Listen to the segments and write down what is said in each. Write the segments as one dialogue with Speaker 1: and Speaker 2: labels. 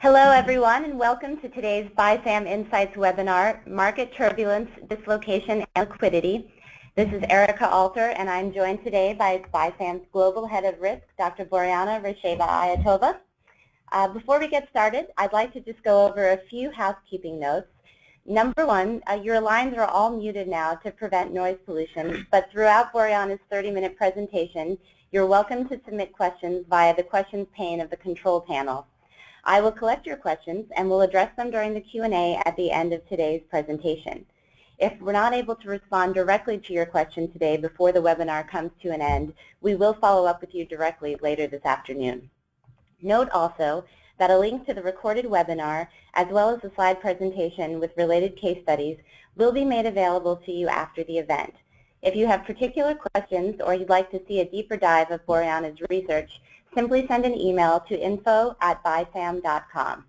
Speaker 1: Hello, everyone, and welcome to today's BISAM Insights webinar, Market Turbulence, Dislocation, and Liquidity. This is Erica Alter, and I'm joined today by BISAM's Global Head of Risk, Dr. Boriana Resheva-Ayatova. Before we get started, I'd like to just go over a few housekeeping notes. Number one, your lines are all muted now to prevent noise pollution, but throughout Boriana's 30-minute presentation, you're welcome to submit questions via the questions pane of the control panel. I will collect your questions and will address them during the Q&A at the end of today's presentation. If we're not able to respond directly to your question today before the webinar comes to an end, we will follow up with you directly later this afternoon. Note also that a link to the recorded webinar, as well as the slide presentation with related case studies, will be made available to you after the event. If you have particular questions or you'd like to see a deeper dive of Boriana's research, simply send an email to info@bisam.com.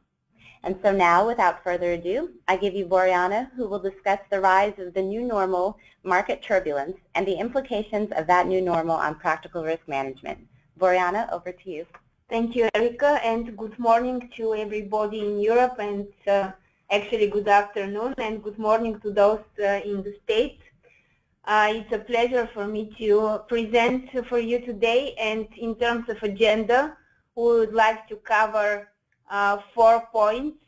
Speaker 1: And so now, without further ado, I give you Boriana, who will discuss the rise of the new normal, market turbulence, and the implications of that new normal on practical risk management. Boriana, over to you.
Speaker 2: Thank you, Erica, and good morning to everybody in Europe, and actually good afternoon and good morning to those in the States. It's a pleasure for me to present for you today, and in terms of agenda, we would like to cover 4 points.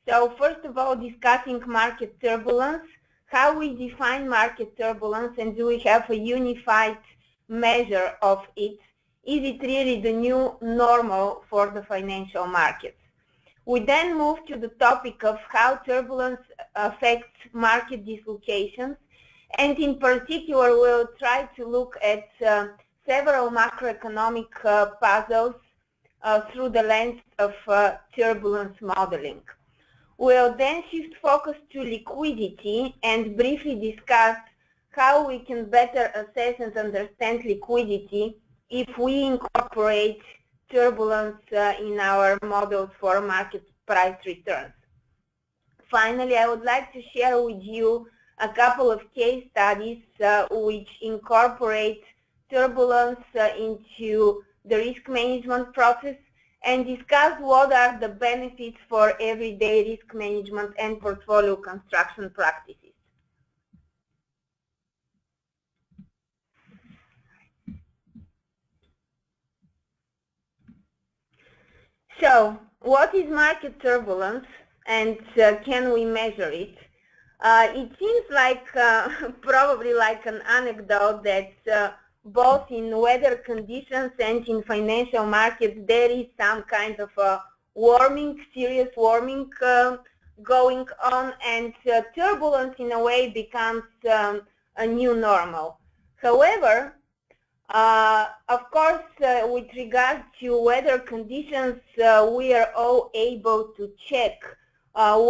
Speaker 2: So first of all, discussing market turbulence, how we define market turbulence, and do we have a unified measure of it? Is it really the new normal for the financial markets? We then move to the topic of how turbulence affects market dislocations. And in particular, we'll try to look at several macroeconomic puzzles through the lens of turbulence modeling. We'll then shift focus to liquidity and briefly discuss how we can better assess and understand liquidity if we incorporate turbulence in our models for market price returns. Finally, I would like to share with you a couple of case studies which incorporate turbulence into the risk management process and discuss what are the benefits for everyday risk management and portfolio construction practices. So, what is market turbulence, and can we measure it? It seems like probably like an anecdote that both in weather conditions and in financial markets there is some kind of a warming, serious warming going on, and turbulence in a way becomes a new normal. However, of course, with regard to weather conditions, we are all able to check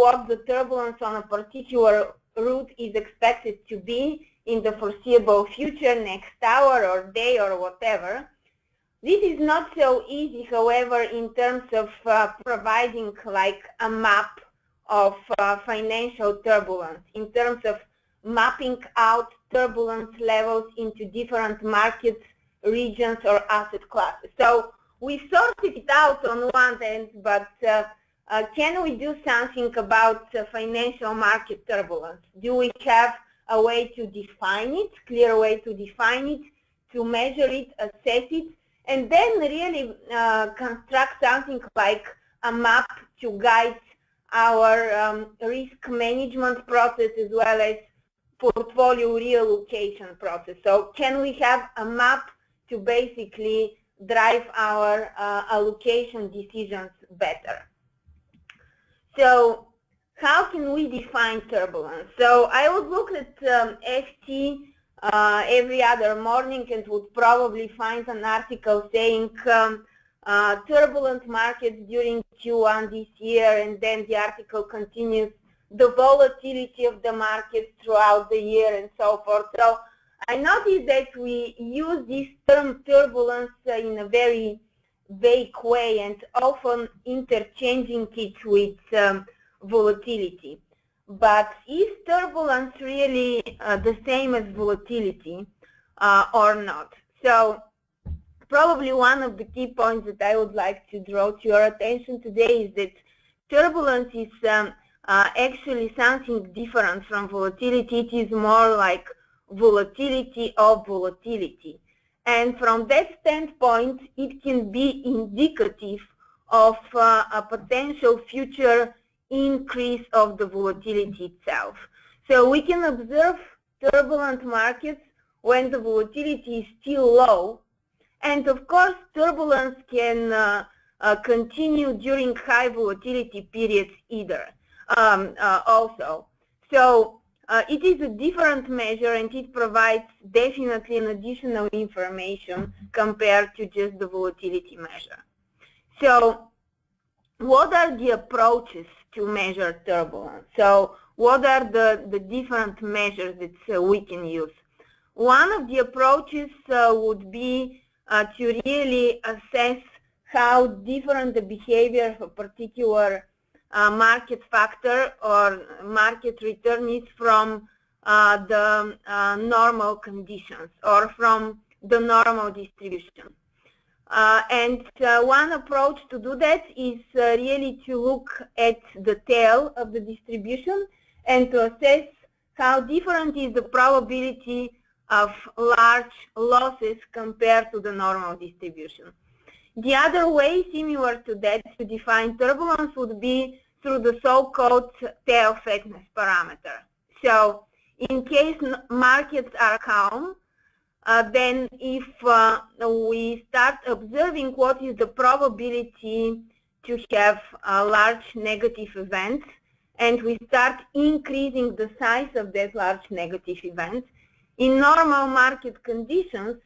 Speaker 2: what the turbulence on a particular route is expected to be in the foreseeable future, next hour or day or whatever. This is not so easy, however, in terms of providing like a map of financial turbulence, in terms of mapping out turbulence levels into different markets, regions, or asset classes. So we sorted it out on one end, but can we do something about financial market turbulence? Do we have a way to define it, clear way to define it, to measure it, assess it, and then really construct something like a map to guide our risk management process as well as portfolio reallocation process? So can we have a map to basically drive our allocation decisions better? So how can we define turbulence? So I would look at FT every other morning and would probably find an article saying turbulent markets during Q1 this year, and then the article continues the volatility of the markets throughout the year and so forth. So I noticed that we use this term turbulence in a very vague way and often interchanging it with volatility. But is turbulence really the same as volatility or not? So probably one of the key points that I would like to draw to your attention today is that turbulence is actually something different from volatility. It is more like volatility of volatility. And from that standpoint, it can be indicative of a potential future increase of the volatility itself. So we can observe turbulent markets when the volatility is still low. And of course, turbulence can continue during high volatility periods also. So it is a different measure, and it provides definitely an additional information compared to just the volatility measure. So what are the approaches to measure turbulence? So what are the different measures that we can use? One of the approaches would be to really assess how different the behavior of a particular market factor or market return is from the normal conditions or from the normal distribution. And one approach to do that is really to look at the tail of the distribution and to assess how different is the probability of large losses compared to the normal distribution. The other way similar to that to define turbulence would be through the so-called tail fatness parameter. So in case markets are calm, then if we start observing what is the probability to have large negative events, and we start increasing the size of that large negative event, in normal market conditions,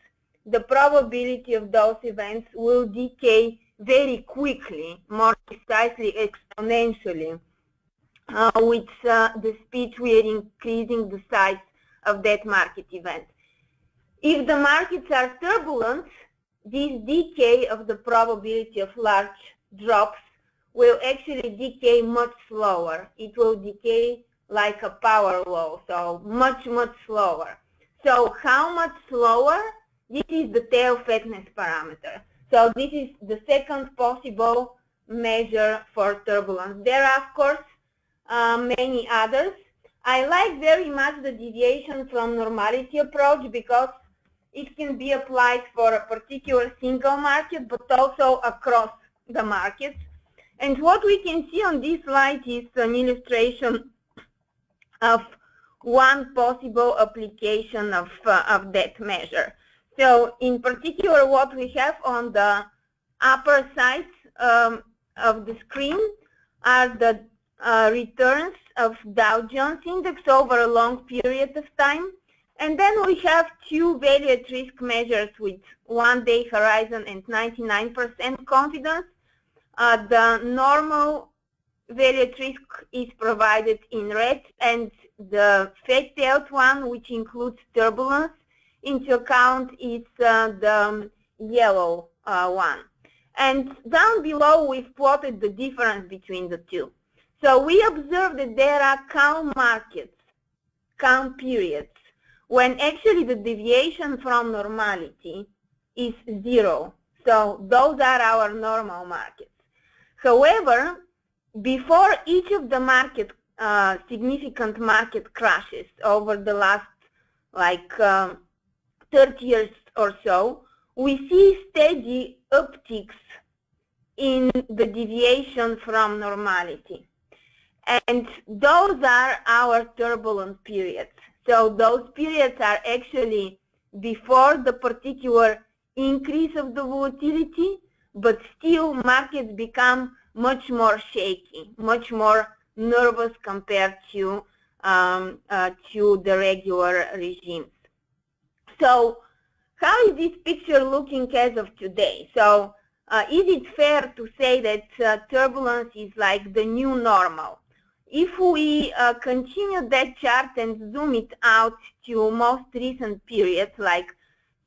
Speaker 2: the probability of those events will decay very quickly, more precisely exponentially, with the speed we are increasing the size of that market event. If the markets are turbulent, this decay of the probability of large drops will actually decay much slower. It will decay like a power law, so much, much slower. So how much slower? This is the tail fatness parameter. So this is the second possible measure for turbulence. There are, of course, many others. I like very much the deviation from normality approach because it can be applied for a particular single market, but also across the markets. And what we can see on this slide is an illustration of one possible application of that measure. So in particular, what we have on the upper side of the screen are the returns of Dow Jones Index over a long period of time. And then we have two value at risk measures with 1-day horizon and 99% confidence. The normal value at risk is provided in red, and the fat-tailed one, which includes turbulence into account, is the yellow one. And down below we've plotted the difference between the two. So we observe that there are calm markets, calm periods, when actually the deviation from normality is 0. So those are our normal markets. However, before each of the significant market crashes over the last 30 years or so, we see steady upticks in the deviation from normality. And those are our turbulent periods. So those periods are actually before the particular increase of the volatility, but still markets become much more shaky, much more nervous compared to the regular regimes. So how is this picture looking as of today? So is it fair to say that turbulence is like the new normal? If we continue that chart and zoom it out to most recent periods like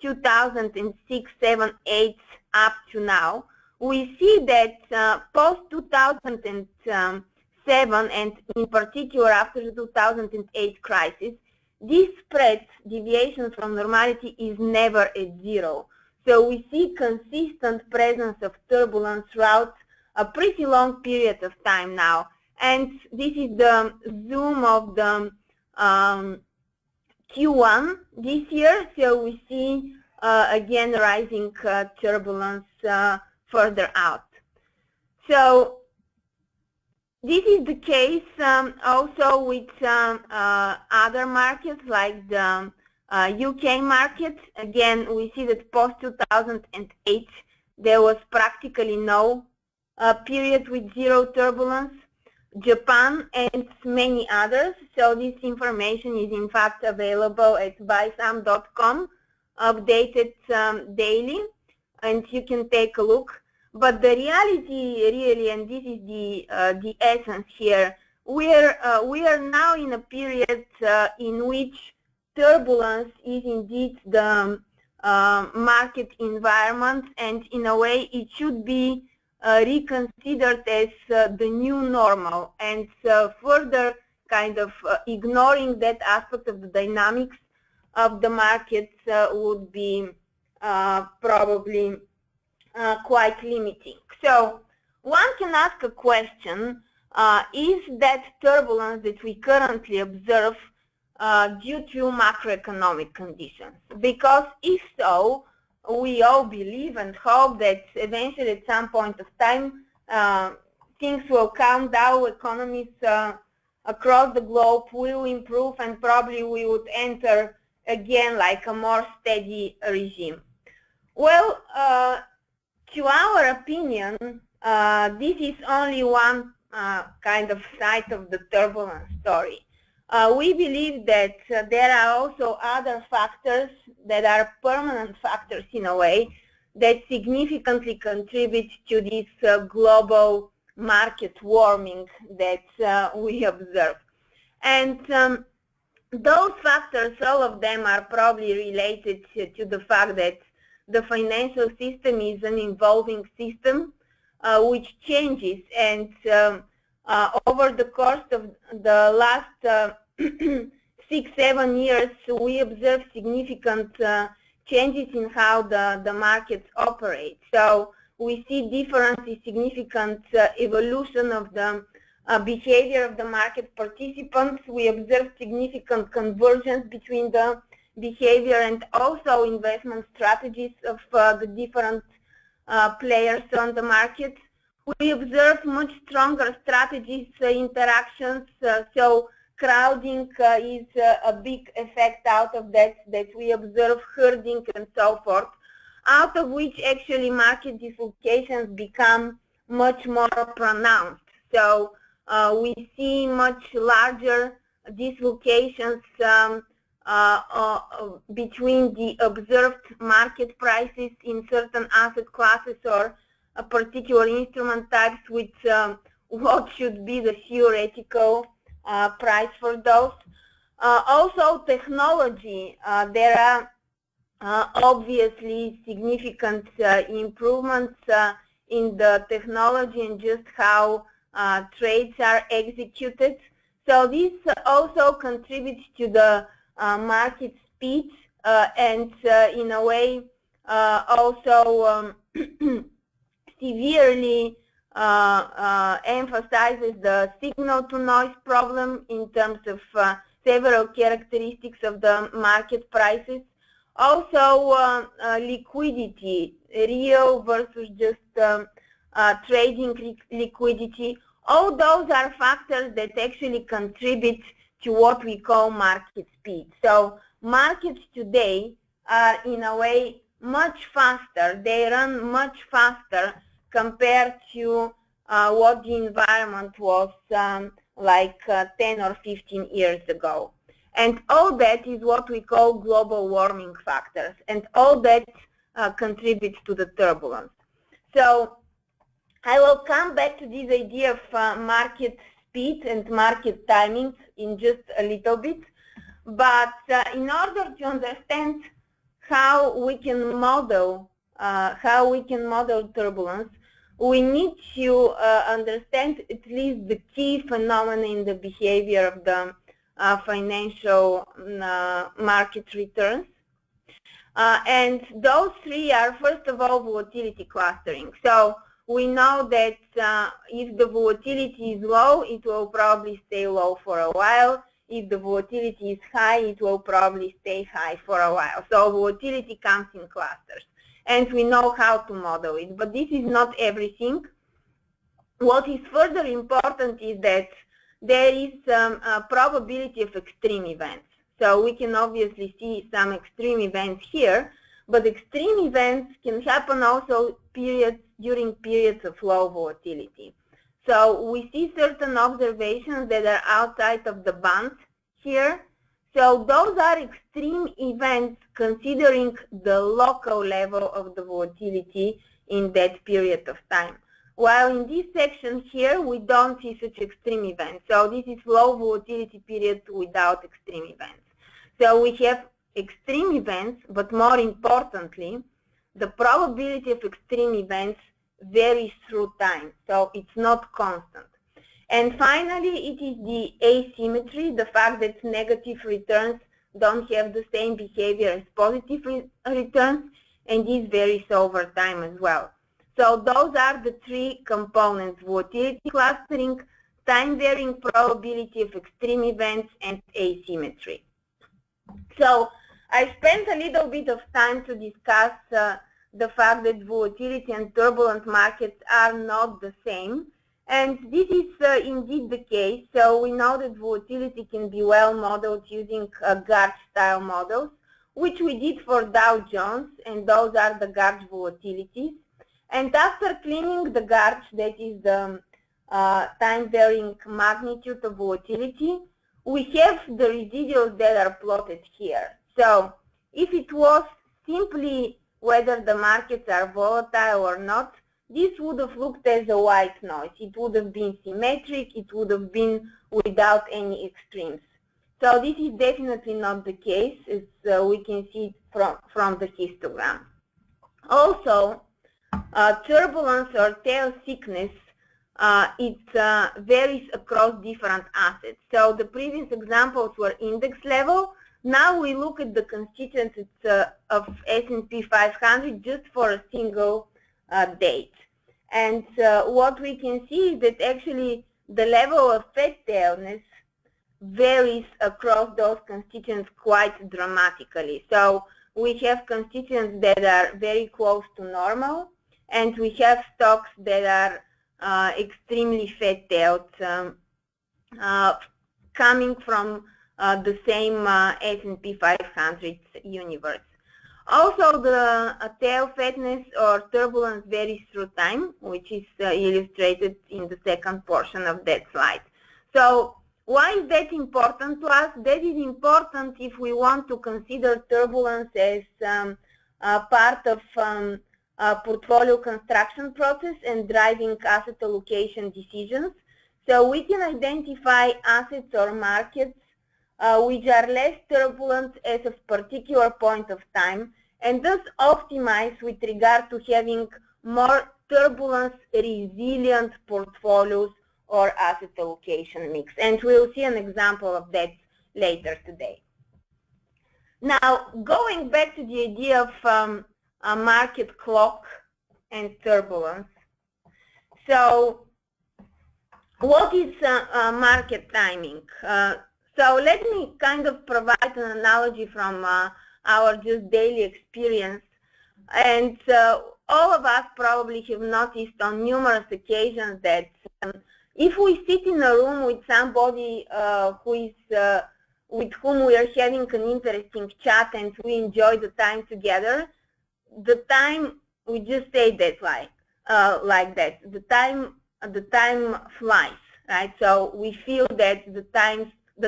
Speaker 2: 2006, 7, 8 up to now, we see that post-2007 and in particular after the 2008 crisis, this spread, deviation from normality, is never at 0. So we see consistent presence of turbulence throughout a pretty long period of time now. And this is the zoom of the Q1 this year. So we see again rising turbulence further out. So this is the case also with other markets like the UK market. Again, we see that post-2008 there was practically no period with zero turbulence. Japan and many others. So this information is in fact available at bysam.com, updated daily, and you can take a look. But the reality really, and this is the essence here, we are now in a period in which turbulence is indeed the market environment, and in a way it should be reconsidered as the new normal, and further kind of ignoring that aspect of the dynamics of the markets would be probably quite limiting. So one can ask a question, is that turbulence that we currently observe due to macroeconomic conditions? Because if so, we all believe and hope that eventually at some point of time things will calm down, economies across the globe will improve, and probably we would enter again like a more steady regime. Well, to our opinion, this is only one kind of side of the turbulence story. We believe that there are also other factors that are permanent factors in a way that significantly contribute to this global market warming that we observe. And those factors, all of them are probably related to the fact that the financial system is an evolving system which changes, and over the course of the last 6-7 years, we observe significant changes in how the markets operate. So we see differences, significant evolution of the behavior of the market participants. We observe significant convergence between the behavior and also investment strategies of the different players on the market. We observe much stronger strategies, interactions, so crowding is a big effect out of that we observe, herding and so forth, out of which actually market dislocations become much more pronounced. So we see much larger dislocations between the observed market prices in certain asset classes or a particular instrument types with what should be the theoretical price for those. Also technology, there are obviously significant improvements in the technology and just how trades are executed. So this also contributes to the market speed and in a way also severely emphasizes the signal-to-noise problem in terms of several characteristics of the market prices. Also liquidity, real versus just trading liquidity. All those are factors that actually contribute to what we call market speed. So markets today are in a way much faster. They run much faster compared to what the environment was like 10 or 15 years ago. And all that is what we call global warming factors, and all that contributes to the turbulence. So I will come back to this idea of market speed and market timing in just a little bit. But in order to understand how we can model turbulence, we need to understand at least the key phenomena in the behavior of the financial market returns. And those three are, first of all, volatility clustering. So we know that if the volatility is low, it will probably stay low for a while. If the volatility is high, it will probably stay high for a while. So volatility comes in clusters. And we know how to model it. But this is not everything. What is further important is that there is a probability of extreme events. So we can obviously see some extreme events here, but extreme events can happen also during periods of low volatility. So we see certain observations that are outside of the bands here. So those are extreme events considering the local level of the volatility in that period of time. While in this section here, we don't see such extreme events. So this is low volatility period without extreme events. So we have extreme events, but more importantly, the probability of extreme events varies through time. So it's not constant. And finally, it is the asymmetry, the fact that negative returns don't have the same behavior as positive returns, and this varies over time as well. So those are the three components: volatility clustering, time-varying probability of extreme events, and asymmetry. So I spent a little bit of time to discuss the fact that volatility and turbulent markets are not the same. And this is indeed the case. So we know that volatility can be well modeled using Garch-style models, which we did for Dow Jones, and those are the Garch volatilities. And after cleaning the Garch, that is the time-varying magnitude of volatility, we have the residuals that are plotted here. So if it was simply whether the markets are volatile or not, this would have looked as a white noise. It would have been symmetric. It would have been without any extremes. So this is definitely not the case, as we can see from the histogram. Also, turbulence or tail thickness, it varies across different assets. So the previous examples were index level. Now we look at the constituents of S&P 500 just for a single date. And what we can see is that actually the level of fat tailness varies across those constituents quite dramatically. So we have constituents that are very close to normal, and we have stocks that are extremely fat-tailed, coming from the same S&P 500 universe. Also, the tail fatness or turbulence varies through time, which is illustrated in the second portion of that slide. So why is that important to us? That is important if we want to consider turbulence as part of portfolio construction process and driving asset allocation decisions. So we can identify assets or markets which are less turbulent at a particular point of time, and thus optimize with regard to having more turbulence resilient portfolios or asset allocation mix. And we'll see an example of that later today. Now, going back to the idea of a market clock and turbulence. So what is market timing? So let me kind of provide an analogy from our just daily experience. And all of us probably have noticed on numerous occasions that if we sit in a room with somebody with whom we are having an interesting chat and we enjoy the time together, the time, we just say that like that, the time flies, right? So we feel that the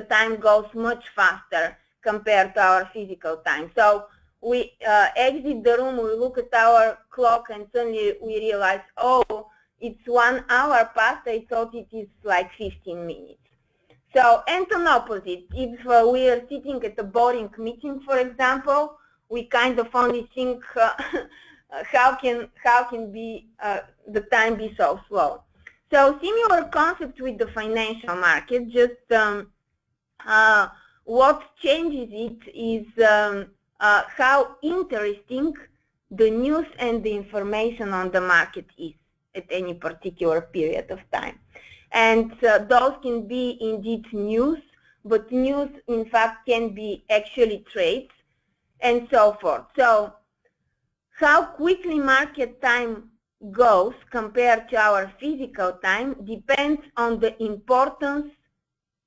Speaker 2: time goes much faster compared to our physical time. So we exit the room, we look at our clock, and suddenly we realize, oh, it's 1 hour past, I thought it is like 15 minutes. So, and an opposite, if we are sitting at a boring meeting, for example, we kind of only think, how can the time be so slow? So similar concept with the financial market, just what changes it is how interesting the news and the information on the market is at any particular period of time. And those can be indeed news, but news in fact can be actually trades and so forth. So how quickly market time goes compared to our physical time depends on the importance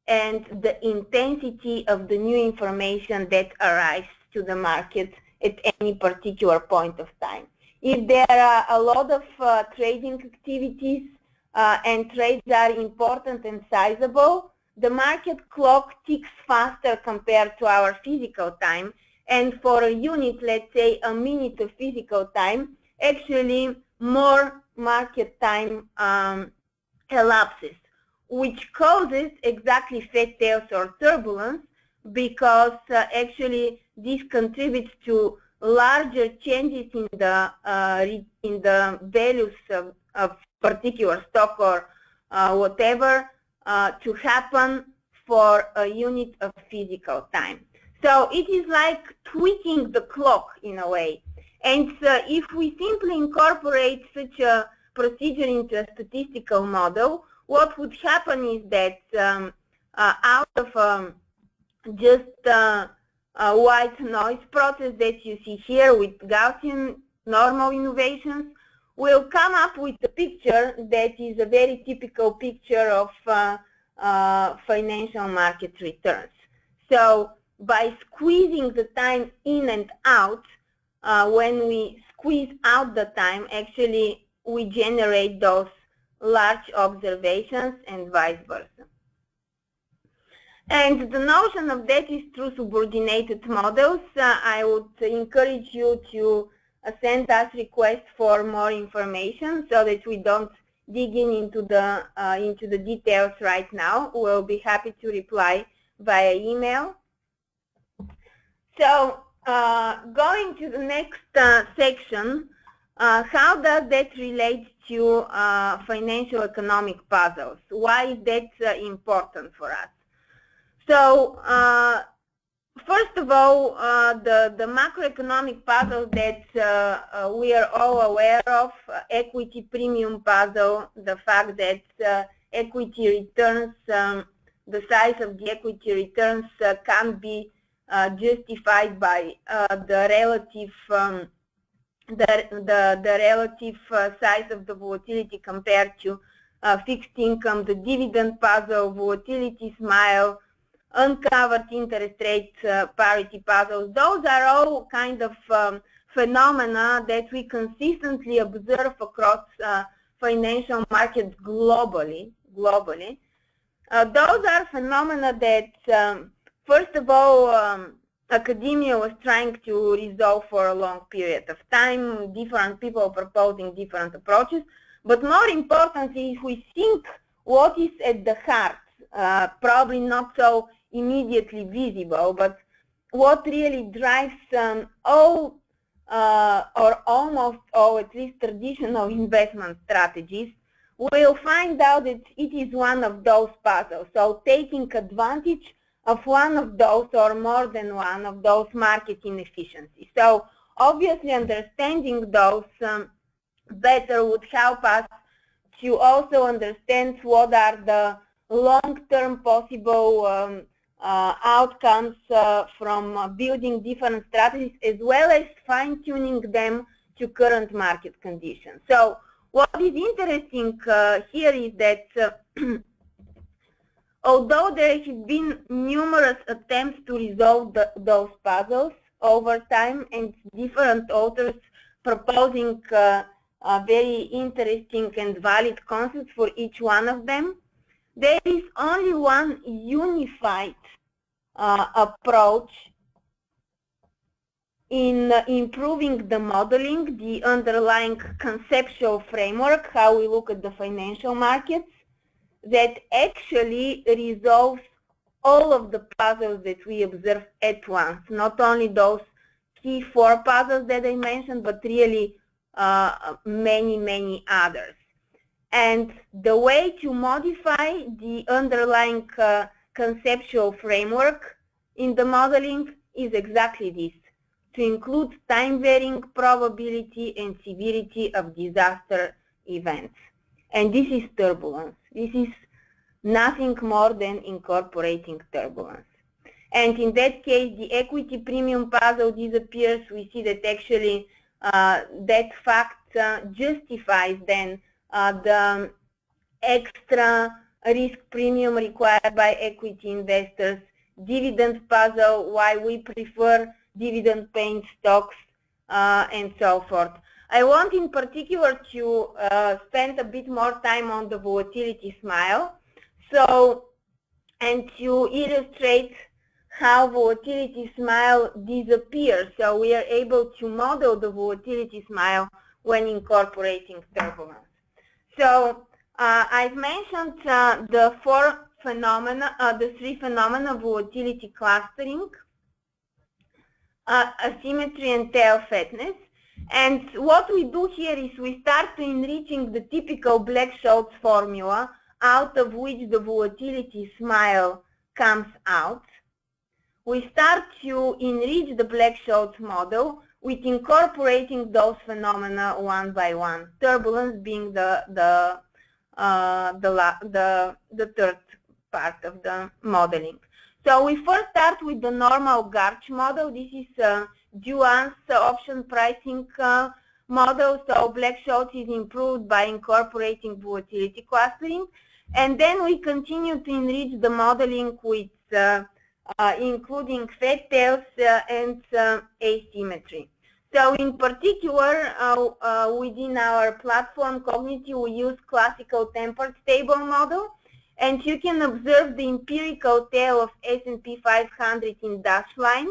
Speaker 2: and the intensity of the new information that arrives to the market at any particular point of time. If there are a lot of trading activities and trades are important and sizable, the market clock ticks faster compared to our physical time. And for a unit, let's say a minute of physical time, actually more market time elapses, which causes exactly fat tails or turbulence, because actually this contributes to larger changes in the values of particular stock or whatever to happen for a unit of physical time. So it is like tweaking the clock in a way. And if we simply incorporate such a procedure into a statistical model, what would happen is that out of just a white noise process that you see here with Gaussian normal innovations, we'll come up with a picture that is a very typical picture of financial market returns. So by squeezing the time in and out, when we squeeze out the time, actually we generate those large observations and vice versa. And the notion of that is through subordinated models. I would encourage you to send us requests for more information so that we don't dig into the details right now. We'll be happy to reply via email. So going to the next section, how does that relate to financial economic puzzles? Why is that important for us? So first of all, the macroeconomic puzzle that we are all aware of, equity premium puzzle, the fact that equity returns, the size of the equity returns can't be justified by the relative size of the volatility compared to fixed income, the dividend puzzle, volatility smile, uncovered interest rate parity puzzles. Those are all kind of phenomena that we consistently observe across financial markets globally. Those are phenomena that first of all, academia was trying to resolve for a long period of time, different people proposing different approaches. But more importantly, if we think what is at the heart, probably not so immediately visible, but what really drives all or almost all, at least traditional investment strategies, we'll find out that it is one of those puzzles. So taking advantage of one of those or more than one of those market inefficiencies. So obviously understanding those better would help us to also understand what are the long-term possible outcomes from building different strategies, as well as fine-tuning them to current market conditions. So what is interesting here is that although there have been numerous attempts to resolve those puzzles over time, and different authors proposing very interesting and valid concepts for each one of them, there is only one unified approach in improving the modeling, the underlying conceptual framework, how we look at the financial markets, that actually resolves all of the puzzles that we observe at once, not only those key 4 puzzles that I mentioned, but really many others. And the way to modify the underlying conceptual framework in the modeling is exactly this, to include time varying probability and severity of disaster events. And this is turbulence. This is nothing more than incorporating turbulence. And in that case, the equity premium puzzle disappears. We see that actually that fact justifies then the extra risk premium required by equity investors, dividend puzzle, why we prefer dividend-paying stocks, and so forth. I want in particular to spend a bit more time on the volatility smile, and to illustrate how volatility smile disappears. So we are able to model the volatility smile when incorporating turbulence. So I've mentioned the three phenomena: volatility clustering, asymmetry, and tail fatness. And what we do here is we start to enriching the typical Black-Scholes formula out of which the volatility smile comes out. We start to enrich the Black-Scholes model with incorporating those phenomena one by one, turbulence being the third part of the modeling. So we first start with the normal Garch model. This is a Duans option pricing model. So Black-Scholes is improved by incorporating volatility clustering. And then we continue to enrich the modeling with including fat tails and asymmetry. So in particular, within our platform Cognity, we use classical tempered stable model. And you can observe the empirical tail of S&P 500 in dashed line.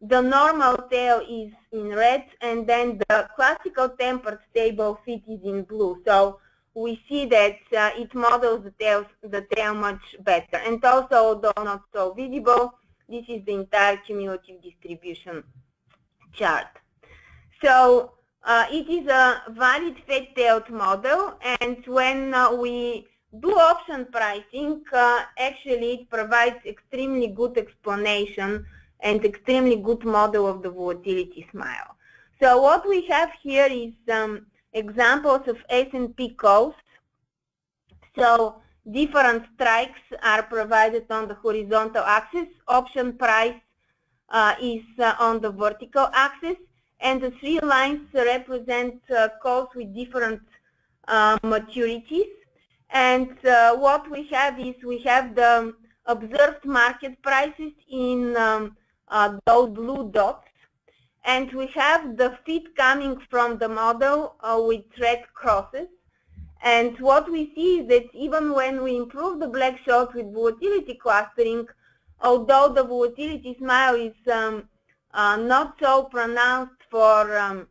Speaker 2: The normal tail is in red, and then the classical tempered stable fit is in blue. So we see that it models the tail much better. And also, although not so visible, this is the entire cumulative distribution chart. So it is a valid fat-tailed model, and when we do option pricing, actually it provides extremely good explanation and extremely good model of the volatility smile. So what we have here is examples of S&P calls. So different strikes are provided on the horizontal axis. Option price is on the vertical axis, and the three lines represent calls with different maturities. And what we have is we have the observed market prices in those blue dots, and we have the fit coming from the model with red crosses. And what we see is that even when we improve the Black-Scholes with volatility clustering, although the volatility smile is not so pronounced for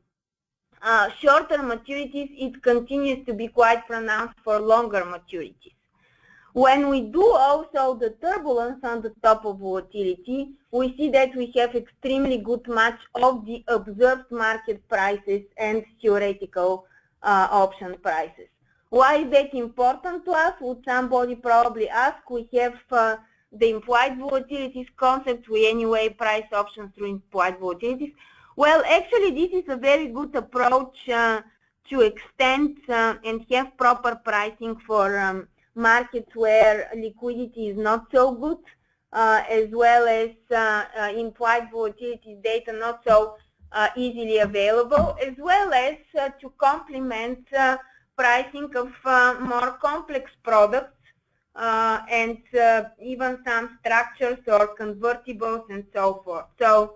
Speaker 2: shorter maturities, it continues to be quite pronounced for longer maturities. When we do also the turbulence on the top of volatility, we see that we have extremely good match of the observed market prices and theoretical option prices. Why is that important to us? Would somebody probably ask? We have the implied volatilities concept. We anyway price options through implied volatilities. Well, actually, this is a very good approach to extend and have proper pricing for markets where liquidity is not so good, as well as implied volatility data not so easily available, as well as to complement pricing of more complex products and even some structures or convertibles and so forth. So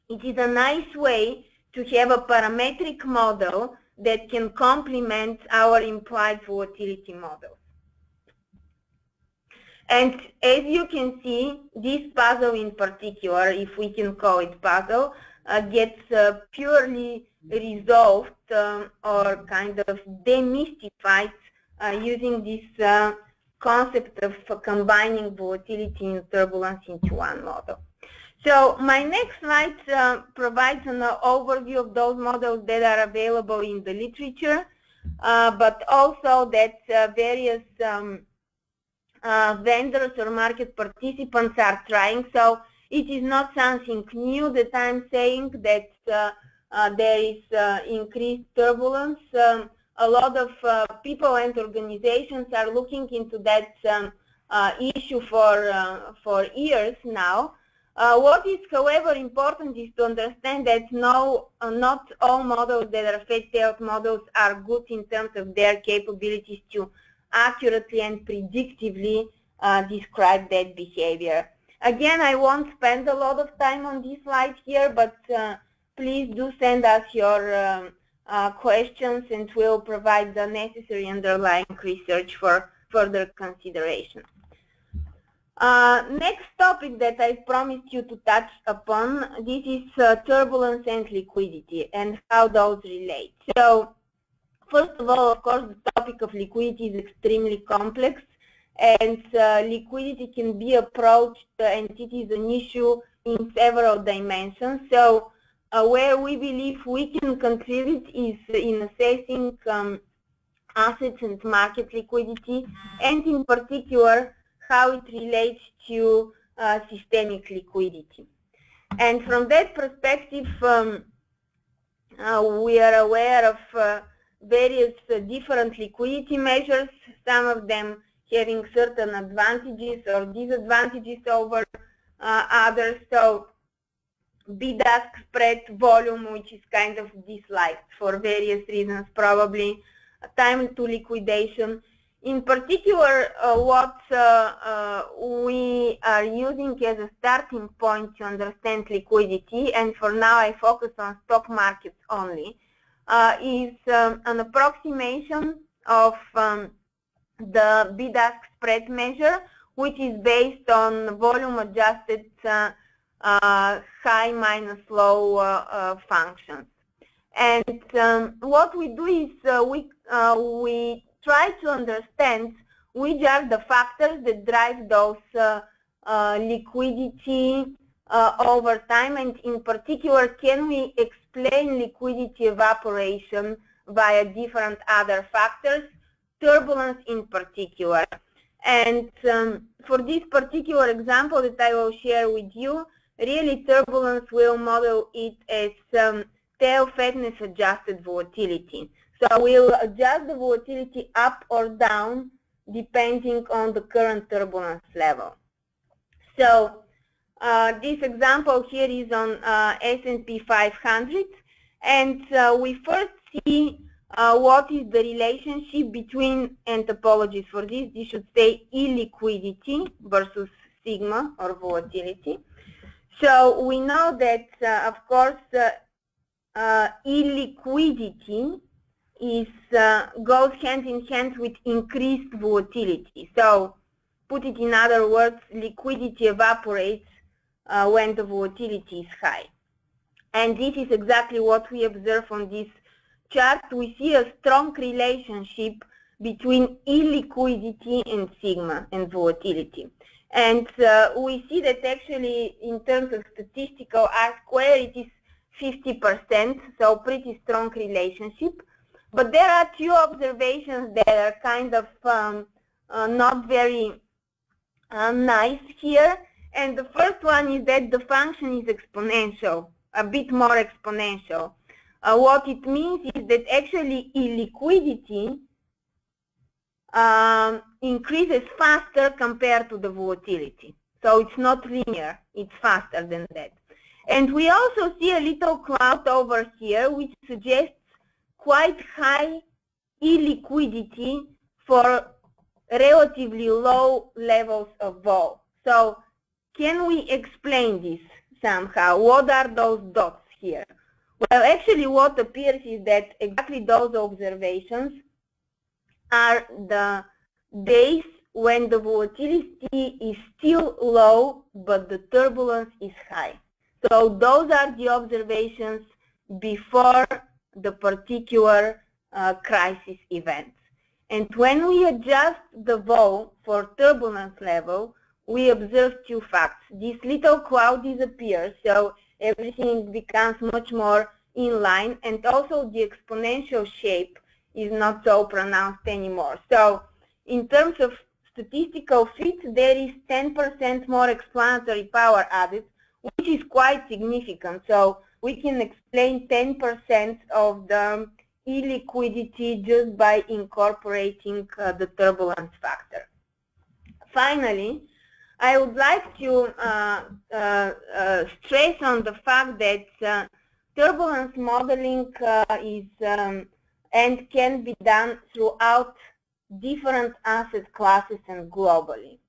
Speaker 2: it is a nice way to have a parametric model that can complement our implied volatility model. And as you can see, this puzzle in particular, if we can call it puzzle, gets purely resolved or kind of demystified using this concept of combining volatility and turbulence into one model. So my next slide provides an overview of those models that are available in the literature, but also that various vendors or market participants are trying. So it is not something new that I'm saying that there is increased turbulence a lot of people and organizations are looking into that issue for years now. What is, however, important is to understand that not all models that are fat-tailed models are good in terms of their capabilities to accurately and predictively describe that behavior. Again, I won't spend a lot of time on this slide here, but please do send us your questions and we'll provide the necessary underlying research for further consideration. Next topic that I promised you to touch upon, this is turbulence and liquidity and how those relate. So first of all, of course, the topic of liquidity is extremely complex, and liquidity can be approached and it is an issue in several dimensions. So where we believe we can contribute is in assessing assets and market liquidity, and in particular how it relates to systemic liquidity. And from that perspective, we are aware of various different liquidity measures, some of them having certain advantages or disadvantages over others. So bid-ask spread, volume, which is kind of disliked for various reasons, probably time to liquidation. In particular, what we are using as a starting point to understand liquidity, and for now I focus on stock markets only, is an approximation of the bid-ask spread measure, which is based on volume-adjusted high minus low functions. And what we do is we try to understand which are the factors that drive those liquidity over time, and in particular, can we explain liquidity evaporation via different other factors, turbulence in particular. And for this particular example that I will share with you, really turbulence will model it as tail fatness adjusted volatility. So we'll adjust the volatility up or down depending on the current turbulence level. So this example here is on S&P 500, and we first see what is the relationship between, and apologies for this, this should say illiquidity versus sigma or volatility. So we know that, of course, illiquidity goes hand in hand with increased volatility. So put it in other words, liquidity evaporates when the volatility is high. And this is exactly what we observe on this chart. We see a strong relationship between illiquidity and sigma and volatility. And we see that actually in terms of statistical R-square it is 50%, so pretty strong relationship. But there are two observations that are kind of not very nice here. And the first one is that the function is exponential, a bit more exponential. What it means is that actually illiquidity increases faster compared to the volatility. So it's not linear, it's faster than that. And we also see a little cloud over here which suggests quite high illiquidity for relatively low levels of vol. So can we explain this somehow? What are those dots here? Well, actually what appears is that exactly those observations are the days when the volatility is still low but the turbulence is high. So those are the observations before the particular crisis event. And when we adjust the vol for turbulence level, we observe two facts. This little cloud disappears, so everything becomes much more in line, and also the exponential shape is not so pronounced anymore. So in terms of statistical fit, there is 10% more explanatory power added, which is quite significant. So we can explain 10% of the illiquidity just by incorporating the turbulence factor. Finally, I would like to stress on the fact that turbulence modeling is and can be done throughout different asset classes and globally.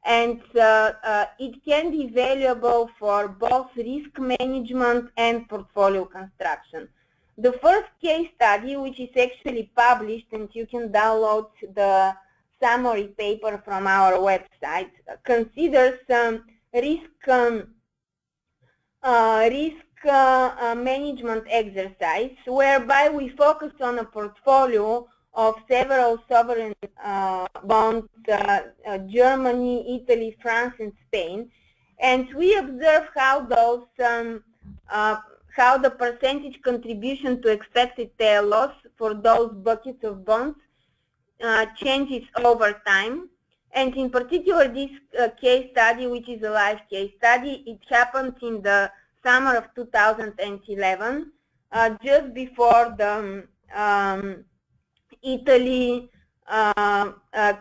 Speaker 2: And it can be valuable for both risk management and portfolio construction. The first case study, which is actually published, and you can download the summary paper from our website, considers risk management exercise, whereby we focus on a portfolio of several sovereign bonds, Germany, Italy, France, and Spain, and we observe how those how the percentage contribution to expected tail loss for those buckets of bonds changes over time. And in particular, this case study, which is a live case study, it happened in the summer of 2011, just before the Italy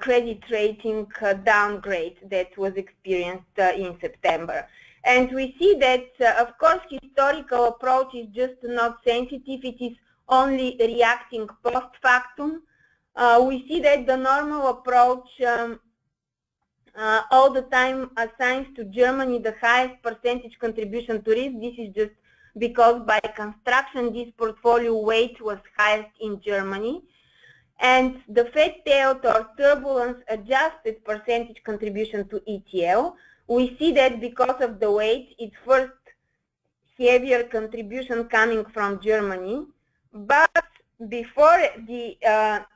Speaker 2: credit rating downgrade that was experienced in September. And we see that, of course, historical approach is just not sensitive. It is only reacting post factum. We see that the normal approach all the time assigns to Germany the highest percentage contribution to risk. This is just because by construction this portfolio weight was highest in Germany. And the fat-tailed or turbulence adjusted percentage contribution to ETL, we see that because of the weight, it's first heavier contribution coming from Germany. But before the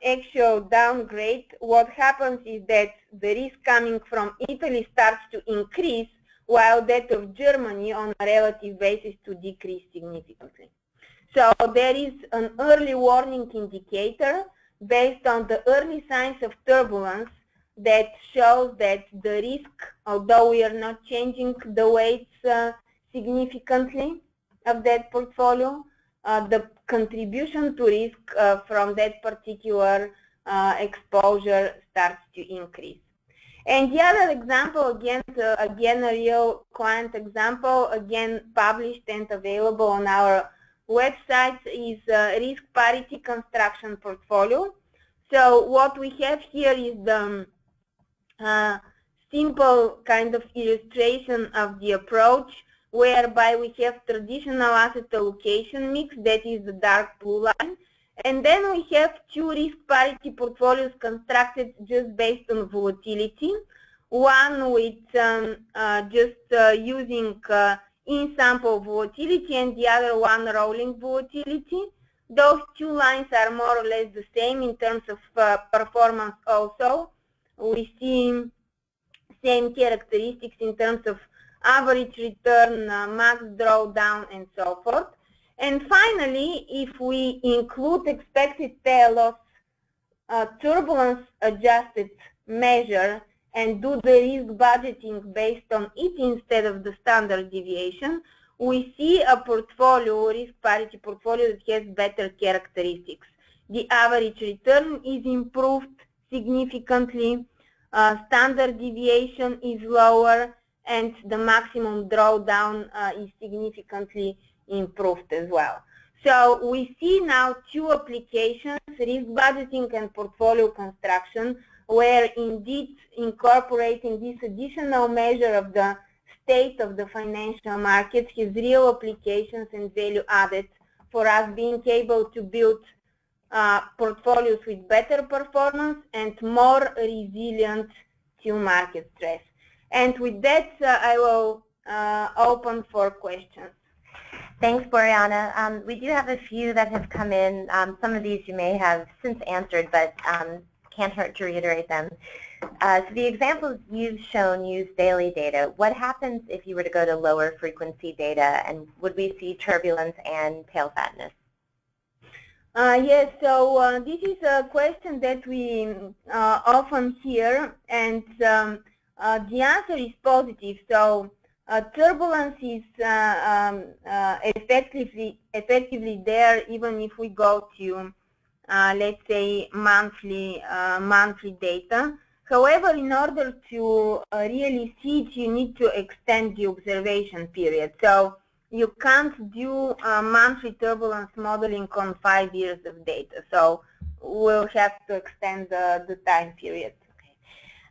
Speaker 2: actual downgrade, what happens is that the risk coming from Italy starts to increase, while that of Germany on a relative basis to decrease significantly. So there is an early warning indicator based on the early signs of turbulence that shows that the risk, although we are not changing the weights significantly of that portfolio, the contribution to risk from that particular exposure starts to increase. And the other example, again a real client example, again published and available on our website, is risk parity construction portfolio. So what we have here is the simple kind of illustration of the approach, whereby we have traditional asset allocation mix, that is the dark blue line, and then we have two risk parity portfolios constructed just based on volatility, one with just using in-sample volatility and the other one rolling volatility. Those two lines are more or less the same in terms of performance also. We see same characteristics in terms of average return, max drawdown, and so forth. And finally, if we include expected tail loss turbulence adjusted measure and do the risk budgeting based on it instead of the standard deviation, we see a portfolio, risk parity portfolio, that has better characteristics. The average return is improved significantly, standard deviation is lower, and the maximum drawdown is significantly improved as well. So we see now two applications, risk budgeting and portfolio construction, where indeed incorporating this additional measure of the state of the financial markets has real applications and value added for us being able to build portfolios with better performance and more resilient to market stress. And with that, I will open for questions.
Speaker 1: Thanks, Boriana. We do have a few that have come in. Some of these you may have since answered, but can't hurt to reiterate them. So the examples you've shown use daily data. What happens if you were to go to lower frequency data, and would we see turbulence and tail fatness?
Speaker 2: Yes, so this is a question that we often hear, and the answer is positive. So turbulence is effectively there even if we go to let's say monthly data. However, in order to really see it, you need to extend the observation period. So you can't do monthly turbulence modeling on 5 years of data. So we'll have to extend the time period.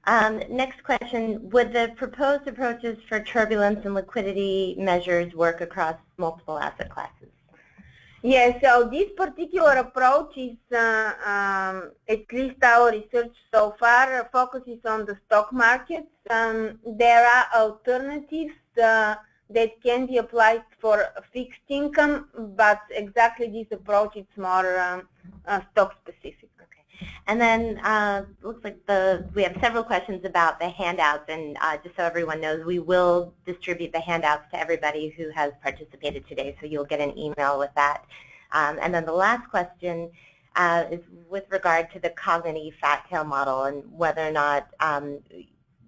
Speaker 1: Next question, would the proposed approaches for turbulence and liquidity measures work across multiple asset classes?
Speaker 2: Yes, so this particular approach is, at least our research so far, focuses on the stock markets. There are alternatives that can be applied for fixed income, but exactly this approach is more stock specific.
Speaker 1: And then looks like we have several questions about the handouts, and just so everyone knows, we will distribute the handouts to everybody who has participated today, so you'll get an email with that. And then the last question is with regard to the Cognitive fat tail model and whether or not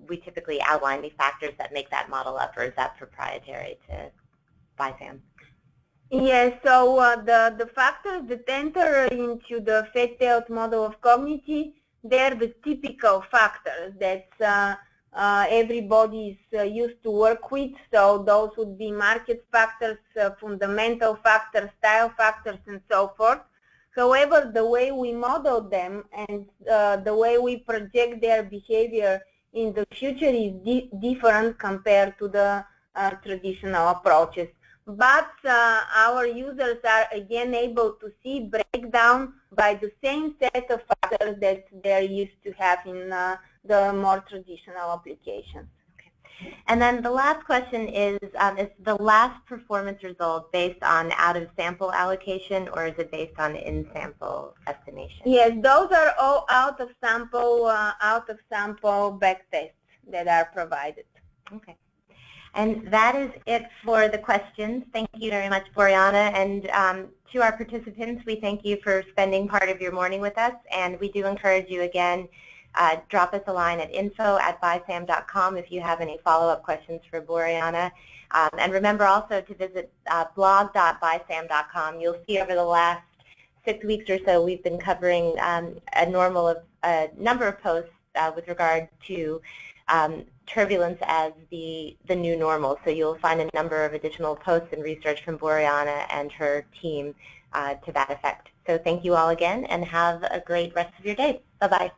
Speaker 1: we typically outline the factors that make that model up, or is that proprietary to BISAM?
Speaker 2: Yes, so the factors that enter into the fat-tailed model of Cognity, they're the typical factors that everybody is used to work with. So those would be market factors, fundamental factors, style factors, and so forth. However, the way we model them and the way we project their behavior in the future is different compared to the traditional approaches. But our users are again able to see breakdown by the same set of factors that they're used to have in the more traditional applications.
Speaker 1: Okay. And then the last question is the last performance result based on out-of-sample allocation, or is it based on in-sample estimation?
Speaker 2: Yes, those are all out-of-sample backtests that are provided.
Speaker 1: Okay. And that is it for the questions. Thank you very much, Boriana. And to our participants, we thank you for spending part of your morning with us. And we do encourage you again, drop us a line at info@bisam.com if you have any follow-up questions for Boriana. And remember also to visit blog.bisam.com. You'll see over the last 6 weeks or so, we've been covering a number of posts with regard to turbulence as the new normal. So you'll find a number of additional posts and research from Boriana and her team to that effect. So thank you all again, and have a great rest of your day. Bye-bye.